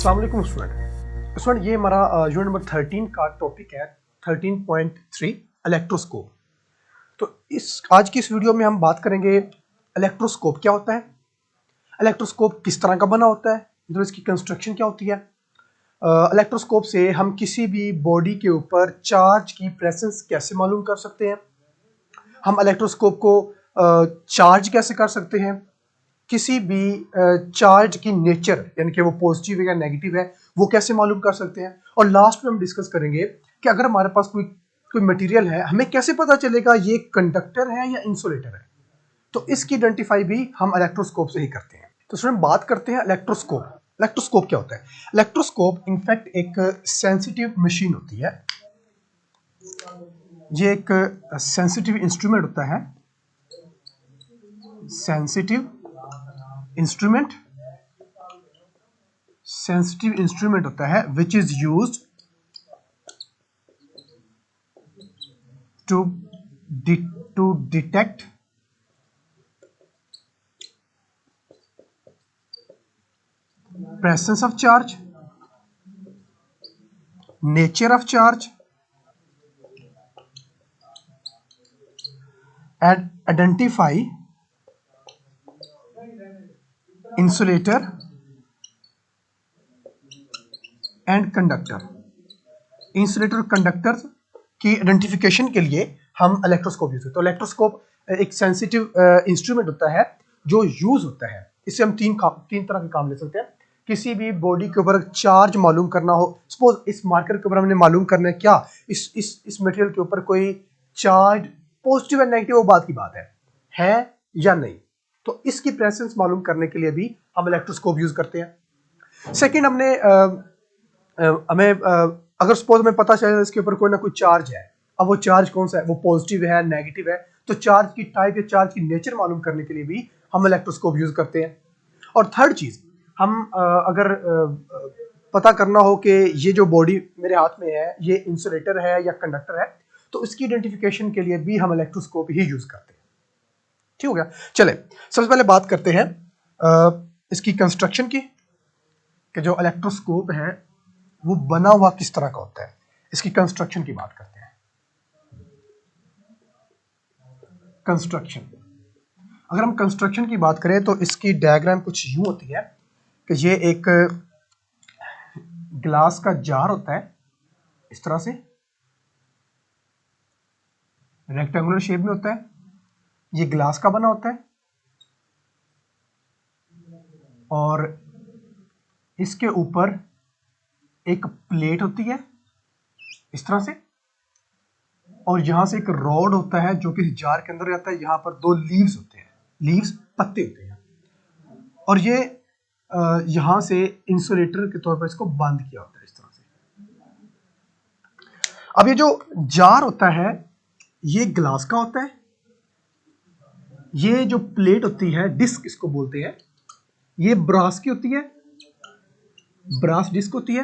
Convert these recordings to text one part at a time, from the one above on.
अस्सलाम वालेकुम स्टूडेंट। ये हमारा यूनिट नंबर 13 का टॉपिक है 13.3 इलेक्ट्रोस्कोप। तो आज की इस वीडियो में हम बात करेंगे इलेक्ट्रोस्कोप क्या होता है, इलेक्ट्रोस्कोप किस तरह का बना होता है, मतलब इसकी कंस्ट्रक्शन क्या होती है। इलेक्ट्रोस्कोप से हम किसी भी बॉडी के ऊपर चार्ज की प्रेजेंस कैसे मालूम कर सकते हैं, हम इलेक्ट्रोस्कोप को चार्ज कैसे कर सकते हैं, किसी भी चार्ज की नेचर यानी कि वो पॉजिटिव है या नेगेटिव है वो कैसे मालूम कर सकते हैं। और लास्ट में हम डिस्कस करेंगे कि अगर हमारे पास कोई मटेरियल है, हमें कैसे पता चलेगा ये कंडक्टर है या इंसुलेटर है। तो इसकी आइडेंटिफाई भी हम इलेक्ट्रोस्कोप से ही करते हैं। तो स्टूडेंट बात करते हैं इलेक्ट्रोस्कोप। इलेक्ट्रोस्कोप क्या होता है? इलेक्ट्रोस्कोप इनफैक्ट एक सेंसिटिव मशीन होती है, ये एक सेंसिटिव इंस्ट्रूमेंट होता है, सेंसिटिव इंस्ट्रूमेंट होता है which is used to detect presence of charge, nature of charge and identify insulator and conductor. Insulator और कंडक्टर की आइडेंटिफिकेशन के लिए हम इलेक्ट्रोस्कोप यूज करते हैं। तो इलेक्ट्रोस्कोप एक सेंसिटिव इंस्ट्रूमेंट होता है जो यूज होता है। इससे हम तीन तरह के काम ले सकते हैं। किसी भी बॉडी के ऊपर चार्ज मालूम करना हो, सपोज इस मार्कर के ऊपर हमने मालूम करना है क्या इस मटेरियल के ऊपर कोई चार्ज पॉजिटिव या नेगेटिव, वो बात की बात है या नहीं। तो इसकी प्रेजेंस मालूम करने के लिए भी हम इलेक्ट्रोस्कोप यूज करते हैं। सेकेंड, हमें अगर सपोज हमें पता चले इसके ऊपर कोई ना कोई चार्ज है, अब वो चार्ज कौन सा है, वो पॉजिटिव है नेगेटिव है, तो चार्ज की टाइप या चार्ज की नेचर मालूम करने के लिए भी हम इलेक्ट्रोस्कोप यूज करते हैं। और थर्ड चीज, हम अगर पता करना हो कि ये जो बॉडी मेरे हाथ में है ये इंसुलेटर है या कंडक्टर है, तो इसकी आइडेंटिफिकेशन के लिए भी हम इलेक्ट्रोस्कोप ही यूज करते हैं। ठीक हो गया। चले सबसे पहले बात करते हैं इसकी कंस्ट्रक्शन की, कि जो इलेक्ट्रोस्कोप है वो बना हुआ किस तरह का होता है। इसकी कंस्ट्रक्शन की बात करते हैं। कंस्ट्रक्शन, अगर हम कंस्ट्रक्शन की बात करें तो इसकी डायग्राम कुछ यूं होती है कि ये एक ग्लास का जार होता है, इस तरह से रेक्टेंगुलर शेप में होता है, ये ग्लास का बना होता है और इसके ऊपर एक प्लेट होती है इस तरह से, और यहां से एक रॉड होता है जो कि जार के अंदर रहता है। यहां पर दो लीव्स होते हैं, लीव्स पत्ते होते हैं, और ये यहां से इंसुलेटर के तौर पर इसको बंद किया होता है इस तरह से। अब ये जो जार होता है ये ग्लास का होता है, ये जो प्लेट होती है डिस्क इसको बोलते हैं, ये ब्रास की होती है, ब्रास डिस्क होती है,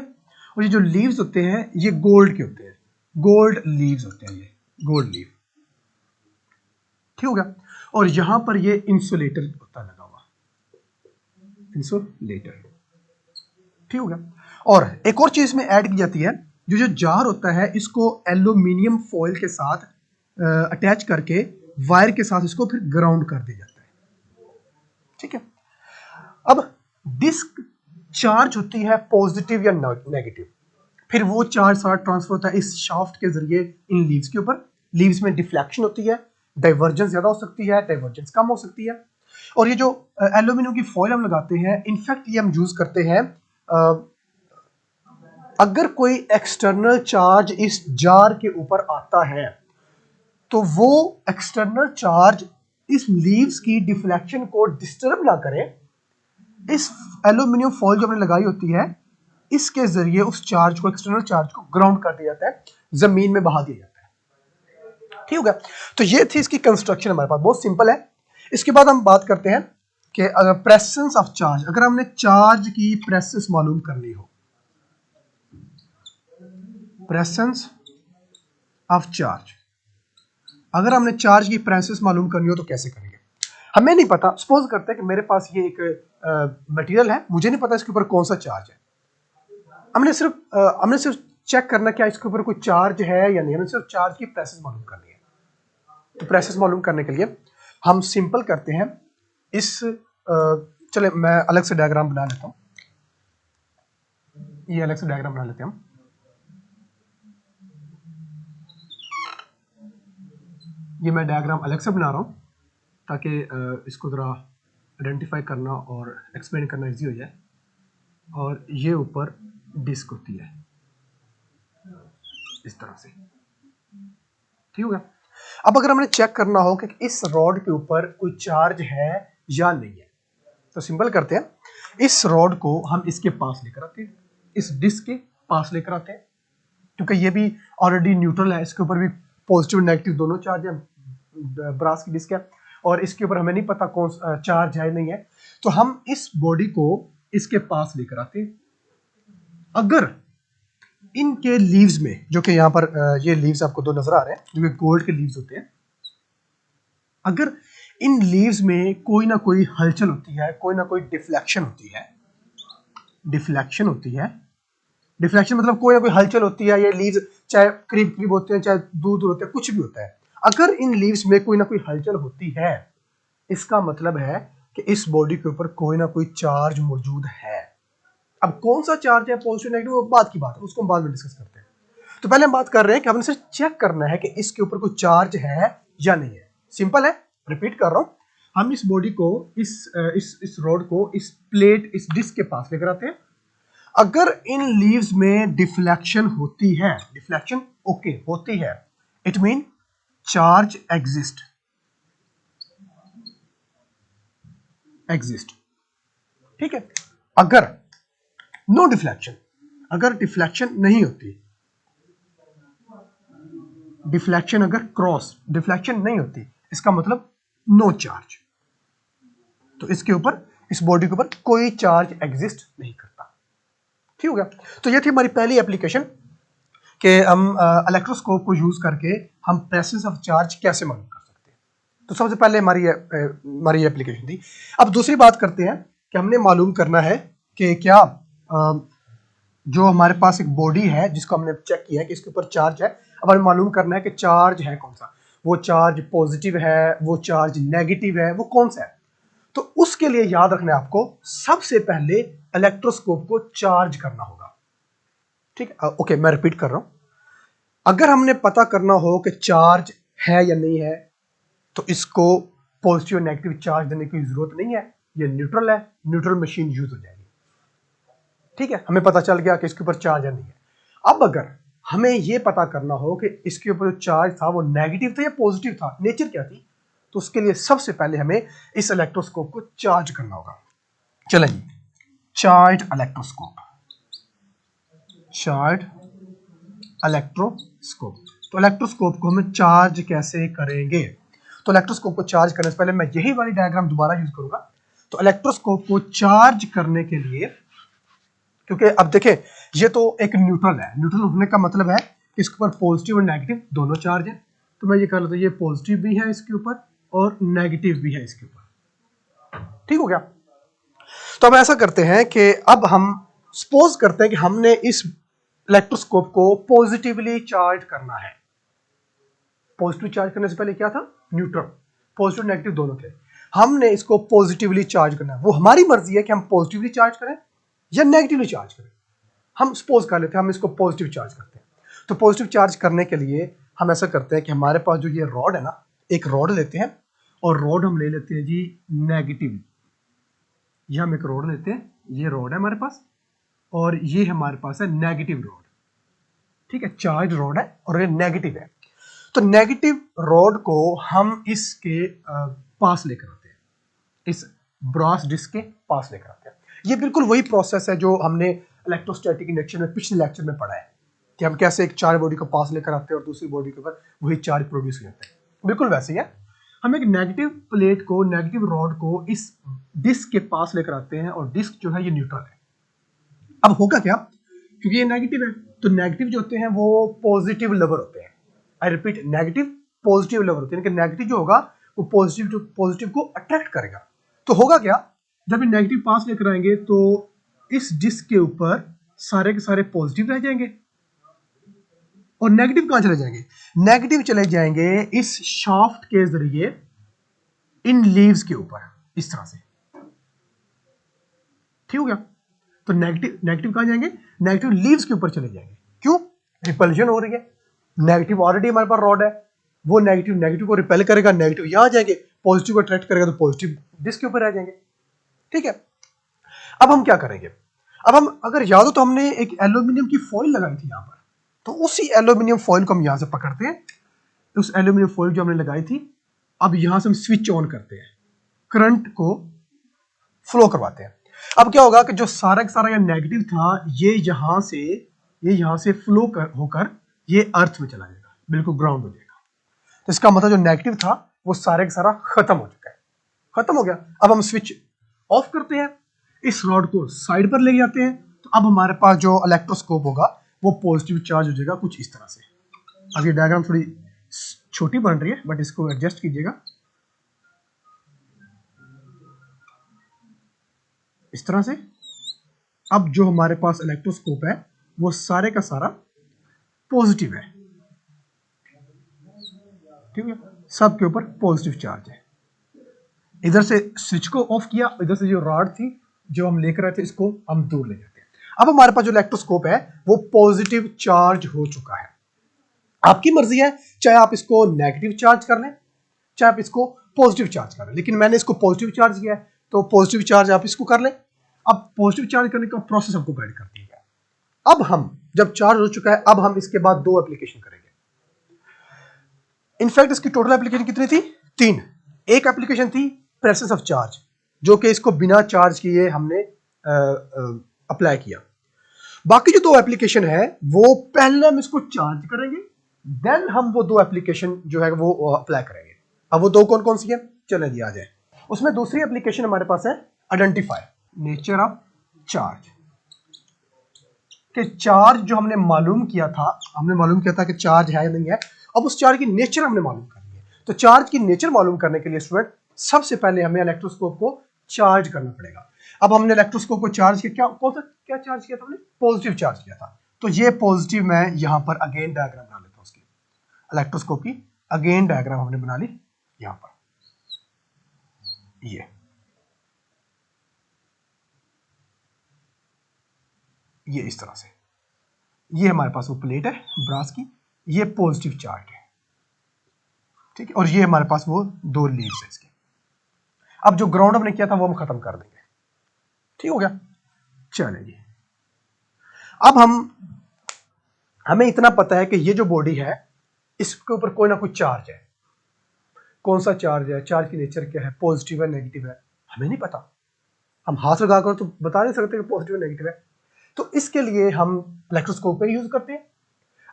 और ये जो लीव्स होते हैं ये गोल्ड के होते हैं, गोल्ड लीव्स होते हैं, ये गोल्ड लीव। ठीक हो गया। और यहां पर ये इंसुलेटर होता लगा हुआ, इंसुलेटर। ठीक हो गया। और एक और चीज में ऐड की जाती है, जो जार होता है इसको एल्यूमिनियम फॉइल के साथ अटैच करके वायर के साथ इसको फिर ग्राउंड कर दिया जाता है। ठीक है। अब डिस्क चार्ज होती है पॉजिटिव या नेगेटिव, फिर वो चार्ज सारा ट्रांसफर होता है इस शाफ्ट के जरिए इन लीव्स के ऊपर। लीव्स में डिफ्लेक्शन होती है, डाइवर्जेंस ज्यादा हो सकती है, डाइवर्जेंस कम हो सकती है। और ये जो एल्यूमिनियम की फॉइल हम लगाते हैं, इनफैक्ट ये हम यूज करते हैं अगर कोई एक्सटर्नल चार्ज इस जार के ऊपर आता है तो वो एक्सटर्नल चार्ज इस लीव्स की डिफ्लेक्शन को डिस्टर्ब ना करे। इस एल्यूमिनियम फॉइल जो हमने लगाई होती है इसके जरिए उस चार्ज को, एक्सटर्नल चार्ज को ग्राउंड कर दिया जाता है, जमीन में बहा दिया जाता है। ठीक हो गया। तो ये थी इसकी कंस्ट्रक्शन, हमारे पास बहुत सिंपल है। इसके बाद हम बात करते हैं कि अगर प्रेजेंस ऑफ चार्ज, अगर हमने चार्ज की प्रेजेंस मालूम करनी हो, प्रेजेंस ऑफ चार्ज, अगर हमने चार्ज की प्रेजेंस मालूम करनी हो तो कैसे करेंगे। हमें नहीं पता, सपोज करते हैं कि मेरे पास ये एक मटेरियल है, मुझे नहीं पता इसके ऊपर कौन सा चार्ज है, हमने सिर्फ चेक करना क्या इसके ऊपर कोई चार्ज है या नहीं, हमें सिर्फ चार्ज की प्रेसेस मालूम करनी है। तो प्रेसेस मालूम करने के लिए हम सिंपल करते हैं चले मैं अलग से डायग्राम बना लेता हूँ, ये अलग से डायग्राम बना लेते हैं हम। ये मैं डायग्राम अलग से बना रहा हूँ ताकि इसको ज़रा आइडेंटिफाई करना और एक्सप्लेन करना इजी हो जाए। और ये ऊपर डिस्क होती है इस तरह से, ठीक हो गया। अब अगर हमने चेक करना हो कि इस रॉड के ऊपर कोई चार्ज है या नहीं है, तो सिंपल करते हैं, इस रॉड को हम इसके पास लेकर आते हैं, इस डिस्क के पास लेकर आते हैं, क्योंकि ये भी ऑलरेडी न्यूट्रल है, इसके ऊपर भी पॉजिटिव नेगेटिव दोनों चार्ज है, ब्रास की डिस्क है, और इसके ऊपर हमें नहीं पता कौन चार्ज है नहीं है, तो हम इस बॉडी को इसके पास लेकर आते हैं। अगर इनके लीव्स में, जो कि यहाँ पर ये लीव्स आपको दो नजर आ रहे हैं जो कि गोल्ड के लीव्स होते हैं, अगर इन लीव्स में कोई ना कोई हलचल होती है, कोई ना कोई डिफ्लेक्शन होती है, डिफ्लेक्शन मतलब कोई ना कोई हलचल होती है, ये लीव्स चाहे करीब करीब होते हैं चाहे दूर दूर होते हैं, कुछ भी होता है, अगर इन लीव्स में कोई ना कोई हलचल होती है, इसका मतलब है कि इस बॉडी के ऊपर कोई ना कोई चार्ज मौजूद है। अब कौन सा चार्ज है, पॉजिटिव नेगेटिव, वो बात की बात है, उसको हम बाद में डिस्कस करते हैं। तो पहले हम बात कर रहे हैं कि हमने सिर्फ चेक करना है कि इसके ऊपर कोई चार्ज है या नहीं है। सिंपल है, रिपीट कर रहा हूं, हम इस बॉडी को इस रॉड को इस प्लेट, इस डिस्क के पास लेकर आते हैं। अगर इन लीव्स में डिफ्लेक्शन होती है, डिफ्लेक्शन ओके होती है, इट मीन चार्ज एग्जिस्ट, ठीक है। अगर नो डिफ्लेक्शन, अगर डिफ्लेक्शन नहीं होती, डिफ्लेक्शन अगर क्रॉस डिफ्लेक्शन नहीं होती, इसका मतलब नो चार्ज, तो इसके ऊपर, इस बॉडी के ऊपर कोई चार्ज एग्जिस्ट नहीं करता, ठीक हो गया। तो ये थी हमारी पहली एप्लीकेशन कि हम इलेक्ट्रोस्कोप को यूज करके हम प्रेसेंस ऑफ चार्ज कैसे मालूम कर सकते हैं। तो सबसे पहले हमारी एप्लीकेशन थी। अब दूसरी बात करते हैं कि हमने मालूम करना है कि क्या जो हमारे पास एक बॉडी है जिसको हमने चेक किया है कि इसके ऊपर चार्ज है, अब हमें मालूम करना है कि चार्ज है कौन सा, वो चार्ज पॉजिटिव है, वो चार्ज नेगेटिव है, वो कौन सा है। तो उसके लिए याद रखना है आपको, सबसे पहले इलेक्ट्रोस्कोप को चार्ज करना होगा, ठीक है। ओके, मैं रिपीट कर रहा हूं, अगर हमने पता करना हो कि चार्ज है या नहीं है, तो इसको पॉजिटिव नेगेटिव चार्ज देने की जरूरत नहीं है, ये न्यूट्रल है, न्यूट्रल मशीन यूज हो जाएगी, ठीक है। हमें पता चल गया कि इसके ऊपर चार्ज है नहीं है। अब अगर हमें यह पता करना हो कि इसके ऊपर जो चार्ज था वो नेगेटिव था या पॉजिटिव था, नेचर क्या थी, तो उसके लिए सबसे पहले हमें इस इलेक्ट्रोस्कोप को चार्ज करना होगा। चलें, चार्ज इलेक्ट्रोस्कोप, चार्ज इलेक्ट्रोस्कोप। तो इलेक्ट्रोस्कोप को हम चार्ज कैसे करेंगे, तो इलेक्ट्रोस्कोप को चार्ज करने से पहले मैं यही वाली डायग्राम दोबारा यूज करूंगा। तो इलेक्ट्रोस्कोप को चार्ज करने के लिए, क्योंकि अब देखें ये तो एक न्यूट्रल है, न्यूट्रल होने का मतलब है कि इसके ऊपर पॉजिटिव और नेगेटिव दोनों चार्ज है, तो मैं ये कर लेता हूं, ये पॉजिटिव भी है इसके ऊपर और नेगेटिव भी है इसके ऊपर, ठीक हो गया। तो अब ऐसा करते हैं कि अब हम सपोज करते हैं कि हमने इस इलेक्ट्रोस्कोप को पॉजिटिवली चार्ज करना है। पॉजिटिव चार्ज करने से पहले क्या था, न्यूट्रल, पॉजिटिव नेगेटिव दोनों थे, हमने इसको पॉजिटिवली चार्ज करना है। वो हमारी मर्जी है कि हम पॉजिटिवली चार्ज करें या नेगेटिवली चार्ज करें। हम सपोज कर लेते हैं हम इसको पॉजिटिव चार्ज करते हैं। तो पॉजिटिव चार्ज करने के लिए हम ऐसा करते हैं कि हमारे पास जो ये रॉड है ना, एक रॉड लेते हैं और रॉड हम ले लेते हैं जी नेगेटिव, ये हम एक रॉड लेते हैं, ये रॉड है हमारे पास और ये हमारे पास है नेगेटिव रॉड, ठीक है, चार्ज रॉड है और ये नेगेटिव है। तो नेगेटिव रॉड को हम इसके पास लेकर आते हैं, इस ब्रास डिस्क के पास लेकर आते हैं। ये बिल्कुल वही प्रोसेस है जो हमने इलेक्ट्रोस्टैटिक इंडक्शन में पिछले लेक्चर में पढ़ा है कि हम कैसे एक चार्ज बॉडी को पास लेकर आते हैं और दूसरी बॉडी के ऊपर वही चार्ज प्रोड्यूस करते हैं, बिल्कुल वैसे ही है। हम एक नेगेटिव प्लेट को, नेगेटिव रॉड को इस डिस्क के पास लेकर आते हैं और डिस्क जो है ये न्यूट्रल है। अब होगा क्या, क्योंकि ये नेगेटिव है तो नेगेटिव जो होते हैं वो पॉजिटिव लवर होते हैं। I repeat, negative positive lover होते हैं, कि नेगेटिव जो होगा वो पॉजिटिव को अट्रैक्ट करेगा। तो होगा क्या, जब ये नेगेटिव पास लेकर आएंगे तो इस डिस्क के ऊपर सारे के सारे पॉजिटिव रह जाएंगे और नेगेटिव कहां चले जाएंगे? नेगेटिव चले जाएंगे इस शाफ्ट के जरिए इन लीव्स के ऊपर, इस तरह से। ठीक हो गया? तो नेगेटिव नेगेटिव कहां जाएंगे? नेगेटिव लीव्स के ऊपर चले जाएंगे। क्यों? रिपल्जन हो रही है, नेगेटिव ऑलरेडी हमारे पास रॉड है, वो नेगेटिव नेगेटिव को रिपेल करेगा, नेगेटिव यहां जाएंगे, पॉजिटिव को अट्रैक्ट करेगा तो पॉजिटिव डिस्क के ऊपर आ जाएंगे। ठीक है, अब हम क्या करेंगे? अब हम अगर याद हो तो हमने एक एल्यूमिनियम की फॉइल लगाई थी यहां पर, तो उसी एल्यूमिनियम फॉइल को हम यहां से पकड़ते हैं, उस एल्यूमिनियम फॉइल जो हमने लगाई थी, अब यहां से हम स्विच ऑन करते हैं, करंट को फ्लो करवाते हैं। अब क्या होगा कि जो सारा का सारा नेगेटिव था ये यहां से फ्लो होकर ये अर्थ में चला जाएगा, बिल्कुल ग्राउंड हो जाएगा। तो इसका मतलब जो नेगेटिव था वो सारे का सारा खत्म हो चुका है, खत्म हो गया। अब हम स्विच ऑफ करते हैं, इस रॉड को साइड पर ले जाते हैं, तो अब हमारे पास जो इलेक्ट्रोस्कोप होगा वो पॉजिटिव चार्ज हो जाएगा कुछ इस तरह से। अब ये डायग्राम थोड़ी छोटी बन रही है बट इसको एडजस्ट कीजिएगा, इस तरह से। अब जो हमारे पास इलेक्ट्रोस्कोप है वो सारे का सारा पॉजिटिव है, ठीक है, सब के ऊपर पॉजिटिव चार्ज है। इधर से स्विच को ऑफ किया, इधर से जो रॉड थी जो हम लेकर आए थे इसको हम दूर ले जाते हैं। अब हमारे पास जो इलेक्ट्रोस्कोप है वो पॉजिटिव चार्ज हो चुका है। आपकी मर्जी है, चाहे आप इसको नेगेटिव चार्ज कर लें, चाहे आप इसको पॉजिटिव चार्ज कर लें, लेकिन मैंने इसको पॉजिटिव चार्ज किया है तो पॉजिटिव चार्ज आप इसको कर लें। अब पॉजिटिव चार्ज करने का प्रोसेस आपको गाइड करती है। अब हम जब चार्ज हो चुका है, अब हम इसके बाद दो एप्लीकेशन करेंगे। इनफैक्ट इसकी टोटल एप्लीकेशन कितनी थी? 3। एक एप्लीकेशन थी प्रेसेंस ऑफ चार्ज, जो कि इसको बिना चार्ज किए हमने अप्लाई किया। बाकी जो दो एप्लीकेशन है वो पहले हम इसको चार्ज करेंगे, देन हम वो दो एप्लीकेशन जो है वो अप्लाई करेंगे। अब वो दो कौन कौन सी है, चलें जी आ जाए। उसमें दूसरी एप्लीकेशन हमारे पास है आइडेंटिफाई नेचर ऑफ चार्ज। कि चार्ज जो हमने मालूम किया था कि चार्ज है या नहीं है, अब उस चार्ज की नेचर हमने मालूम करनी है। तो चार्ज की नेचर मालूम करने के लिए स्टूडेंट सबसे पहले हमें इलेक्ट्रोस्कोप को चार्ज करना पड़ेगा। अब हमने इलेक्ट्रोस्कोप को चार्ज किया, क्या चार्ज किया था हमने? पॉजिटिव चार्ज किया था। तो ये पॉजिटिव मैं यहां पर अगेन डायग्राम बना लेता हूं उसकी, इलेक्ट्रोस्कोप की अगेन डायग्राम हमने बना ली यहां पर, ये इस तरह से। ये हमारे पास वो प्लेट है ब्रास की, ये पॉजिटिव चार्ज है, ठीक है, और ये हमारे पास वो दो लीव्स है इसके। अब जो ग्राउंड हमने किया था वो हम खत्म कर देंगे, ठीक हो गया। चलिए जी, अब हमें इतना पता है कि ये जो बॉडी है इसके ऊपर कोई ना कोई चार्ज है। कौन सा चार्ज है, चार्ज की नेचर क्या है, पॉजिटिव है नेगेटिव है, हमें नहीं पता। हम हाथ लगाकर तो बता नहीं सकते कि पॉजिटिव है नेगेटिव है। तो इसके लिए हम इलेक्ट्रोस्कोप का यूज करते हैं।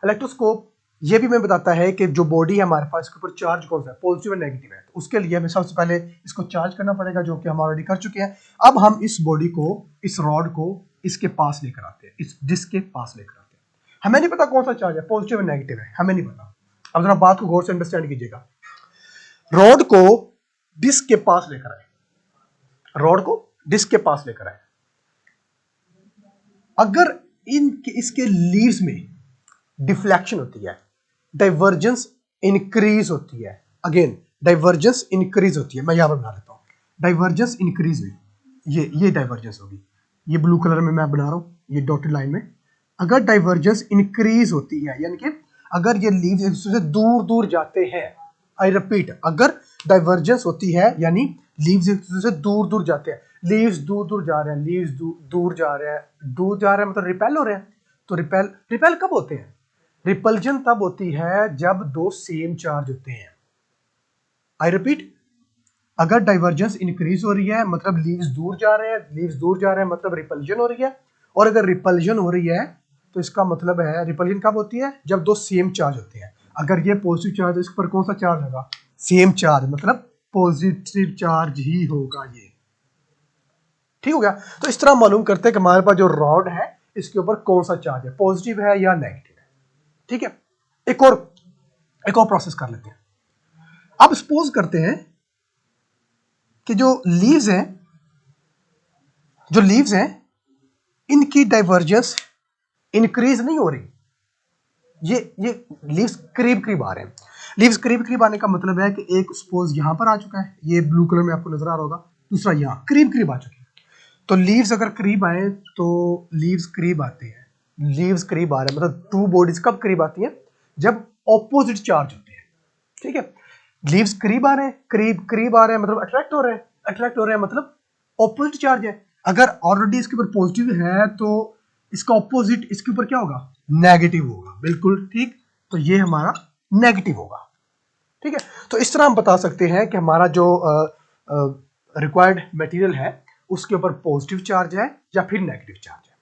इलेक्ट्रोस्कोप ये भी हमें बताता है कि जो बॉडी है हमारे पास इसके ऊपर चार्ज कौन सा है, पॉजिटिव है नेगेटिव है। तो उसके लिए हमें सबसे पहले इसको चार्ज करना पड़ेगा, जो कि हम ऑलरेडी कर चुके हैं। अब हम इस बॉडी को, इस रॉड को इसके पास लेकर आते हैं, इस डिस्क के पास लेकर आते हैं। हमें नहीं पता कौन सा चार्ज है, पॉजिटिव है नेगेटिव है, हमें नहीं पता। अब जरा बात को गौर से अंडरस्टैंड कीजिएगा। रॉड को डिस्क के पास लेकर आए, रॉड को डिस्क के पास लेकर आए। अगर इसके लीव्स में डिफ्लेक्शन होती है, डाइवर्जेंस इंक्रीज होती है, अगेन डाइवर्जेंस इंक्रीज होती है, मैं यहां पर बना लेता हूं, डाइवर्जेंस इंक्रीज हुई, ये डाइवर्जेंस होगी, ये ब्लू कलर में मैं बना रहा हूं, ये डॉटेड लाइन में। अगर डाइवर्जेंस इंक्रीज होती है, यानी कि अगर ये लीव्स एक दूसरे से दूर दूर जाते हैं, आई रिपीट, अगर डाइवर्जेंस होती है यानी लीव्स एक दूसरे से दूर दूर जाते हैं, लीव्स दूर दूर जा रहे हैं, लीव्स दूर जा रहे हैं, दूर जा रहे हैं मतलब रिपेल हो रहे हैं। तो रिपेल कब होते हैं? रिपल्जन तब होती है जब दो सेम चार्ज होते हैं। आई रिपीट, अगर डाइवर्जेंस इंक्रीज हो रही है मतलब लीव्स दूर जा रहे हैं, लीव्स दूर जा रहे हैं मतलब रिपल्जन हो रही है, और अगर रिपल्जन हो रही है तो इसका मतलब है, रिपल्जन कब होती है? जब दो सेम चार्ज होते हैं। अगर ये पॉजिटिव चार्ज है, इस पर कौन सा चार्ज होगा? सेम चार्ज, मतलब पॉजिटिव चार्ज ही होगा ये, ठीक हो गया। तो इस तरह मालूम करते हैं कि हमारे पास जो रॉड है इसके ऊपर कौन सा चार्ज है, पॉजिटिव है या नेगेटिव है, ठीक है। एक और प्रोसेस कर लेते हैं। अब सपोज करते हैं कि जो लीव्स हैं इनकी डाइवर्जेंस इंक्रीज नहीं हो रही, ये लीव्स करीब करीब आ रहे हैं। लीव्स करीब करीब आने का मतलब है कि एक सपोज यहाँ पर आ चुका है, ये ब्लू कलर में आपको नजर आ रहा होगा, दूसरा यहाँ करीब करीब आ चुके हैं। तो लीव्स अगर करीब आए तो लीव्स करीब आते हैं, लीव्स करीब आ रहे हैं मतलब टू बॉडीज कब करीब आती हैं, जब ऑपोजिट चार्ज होते हैं। ठीक है, लीव्स करीब आ रहे हैं, करीब करीब आ रहे हैं मतलब अट्रैक्ट हो रहे हैं, अट्रैक्ट हो रहे हैं मतलब ऑपोजिट चार्ज है। अगर ऑलरेडी इसके ऊपर पॉजिटिव है तो इसका ऑपोजिट इसके ऊपर क्या होगा, नेगेटिव होगा। बिल्कुल ठीक, तो ये हमारा नेगेटिव होगा। ठीक है, तो इस तरह हम बता सकते हैं कि हमारा जो रिक्वायर्ड मटेरियल है उसके ऊपर पॉजिटिव चार्ज है या फिर नेगेटिव चार्ज है।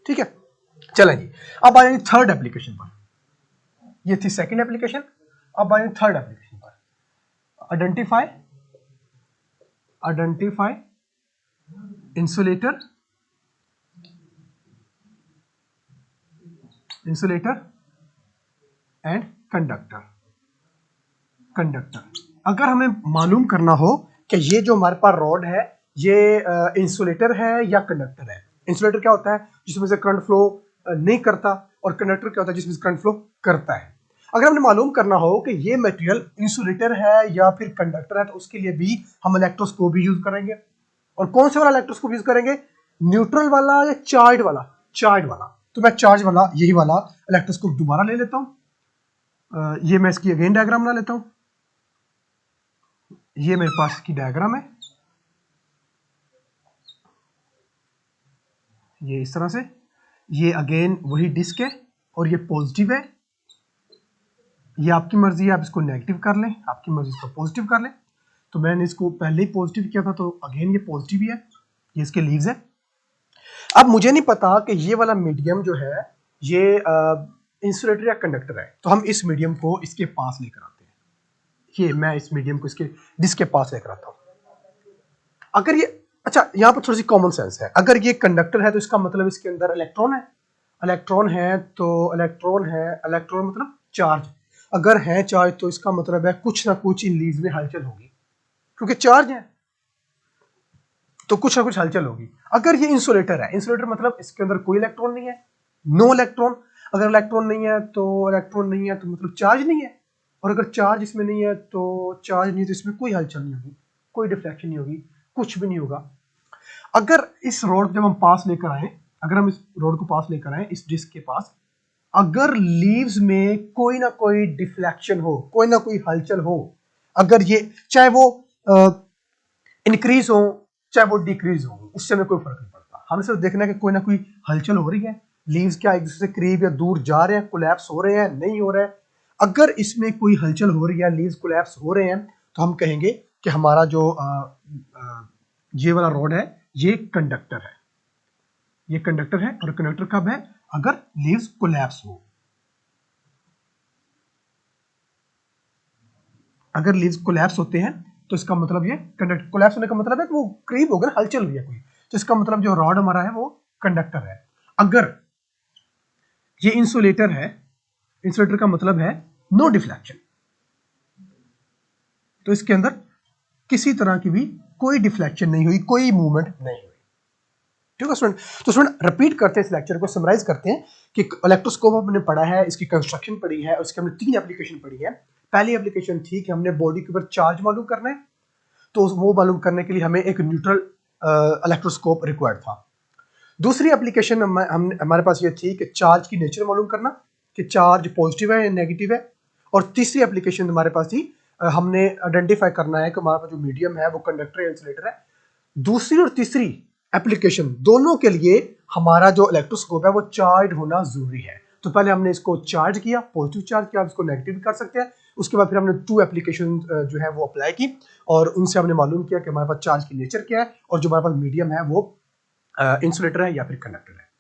ठीक है, चलें जी, अब आ जाएंगे थर्ड एप्लीकेशन पर। ये थी सेकंड एप्लीकेशन, अब आ जाएंगे थर्ड एप्लीकेशन पर। Identify insulator and conductor. अगर हमें मालूम करना हो कि ये जो हमारे पास रॉड है ये इंसुलेटर है या कंडक्टर है। इंसुलेटर क्या होता है, जिसमें से करंट फ्लो नहीं करता, और कंडक्टर क्या होता है, जिसमें से करंट फ्लो करता है। अगर हमें मालूम करना हो कि ये मटेरियल इंसुलेटर है या फिर कंडक्टर है, तो उसके लिए भी हम इलेक्ट्रोस्कोप भी यूज करेंगे। और कौन से वाला इलेक्ट्रोस्कोप यूज करेंगे, न्यूट्रल वाला या चार्ज वाला? चार्ज वाला। तो मैं चार्ज वाला, यही वाला इलेक्ट्रोस्कोप दोबारा ले लेता हूं। ये मैं इसकी अगेन डायग्राम बना लेता हूं। ये मेरे पास की डायग्राम है, ये इस तरह से। ये अगेन वही डिस्क है और ये पॉजिटिव है। ये आपकी मर्जी है, आप इसको नेगेटिव कर लें, आपकी मर्जी इसको पॉजिटिव कर लें। तो मैंने इसको पहले ही पॉजिटिव किया था, तो अगेन ये पॉजिटिव ही है, ये इसके लीव्स है। अब मुझे नहीं पता कि ये वाला मीडियम जो है ये इंसुलेटर या कंडक्टर है, तो हम इस मीडियम को इसके पास लेकर आते हैं। ये मैं इस मीडियम को इसके डिस्क के पास लेकर आता हूं। अगर ये, अच्छा यहाँ पर थोड़ी सी कॉमन सेंस है, अगर ये कंडक्टर है तो इसका मतलब इसके अंदर इलेक्ट्रॉन है। इलेक्ट्रॉन है तो इलेक्ट्रॉन है, इलेक्ट्रॉन मतलब चार्ज। अगर है चार्ज तो इसका मतलब है कुछ ना कुछ इन लीव्स में हलचल होगी, क्योंकि चार्ज है तो कुछ ना कुछ हलचल होगी। अगर ये इंसुलेटर है, इंसुलेटर मतलब इसके अंदर कोई इलेक्ट्रॉन नहीं है, नो इलेक्ट्रॉन। अगर इलेक्ट्रॉन नहीं है तो इलेक्ट्रॉन नहीं है तो मतलब चार्ज नहीं है, और अगर चार्ज इसमें नहीं है तो चार्ज नहीं है, तो इसमें कोई हलचल नहीं होगी, कोई डिफ्लेक्शन नहीं होगी, कुछ भी नहीं होगा। अगर इस रोड जब हम पास लेकर आए, अगर हम इस रोड को पास लेकर आए इस डिस्क के पास, अगर लीव्स में कोई ना कोई डिफ्लेक्शन हो, कोई ना कोई हलचल हो, अगर ये चाहे वो इंक्रीज हो चाहे वो डिक्रीज हो, उससे हमें कोई फर्क नहीं पड़ता। हमें सिर्फ देखना है कि कोई ना कोई हलचल हो रही है, लीव्स क्या एक दूसरे से करीब या दूर जा रहे हैं, कोलैप्स हो रहे हैं, नहीं हो रहे हैं। अगर इसमें कोई हलचल हो रही है, लीव्स कोलैप्स हो रहे हैं, तो हम कहेंगे कि हमारा जो ये वाला रॉड है ये कंडक्टर है, ये कंडक्टर है। और कंडक्टर कब है, अगर लीव्स कोलैप्स हो। अगर लीव्स कोलैप्स होते हैं तो इसका मतलब ये कंडक्टर, कोलैप्स होने का मतलब है कि वो करीब हो गया, हलचल हुई है कोई, तो इसका मतलब जो रॉड हमारा है वो कंडक्टर है। अगर ये इंसुलेटर है, इंसुलेटर का मतलब है नो डिफ्लेक्शन, तो इसके अंदर किसी तरह की भी कोई डिफ्लेक्शन नहीं हुई, कोई मूवमेंट नहीं हुई। ठीक है स्टूडेंट, तो स्टूडेंट रिपीट करते हैं इस लेक्चर को, समराइज करते हैं कि इलेक्ट्रोस्कोप हमने पढ़ा है, इसकी कंस्ट्रक्शन पढ़ी है, उसके हमने 3 एप्लीकेशन पढ़ी है। पहली एप्लीकेशन थी कि हमने बॉडी के ऊपर चार्ज मालूम करना है, तो वो मालूम करने के लिए हमें एक न्यूट्रल इलेक्ट्रोस्कोप रिक्वायर्ड था। दूसरी एप्लीकेशन हमारे पास ये थी कि चार्ज की नेचर मालूम करना, कि चार्ज पॉजिटिव है या नेगेटिव है। और तीसरी एप्लीकेशन हमारे पास थी, हमने आइडेंटिफाई करना है कि हमारे पास जो मीडियम है वो कंडक्टर या इंसुलेटर है। दूसरी और तीसरी एप्लीकेशन दोनों के लिए हमारा जो इलेक्ट्रोस्कोप है वो चार्ज होना जरूरी है। तो पहले हमने इसको चार्ज किया, पॉजिटिव चार्ज किया, आप इसको नेगेटिव भी कर सकते हैं। उसके बाद फिर हमने 2 एप्लीकेशन जो है वो अप्लाई की, और उनसे हमने मालूम किया कि हमारे पास चार्ज की नेचर क्या है, और जो हमारे पास मीडियम है वो इंसुलेटर है या फिर कंडक्टर है।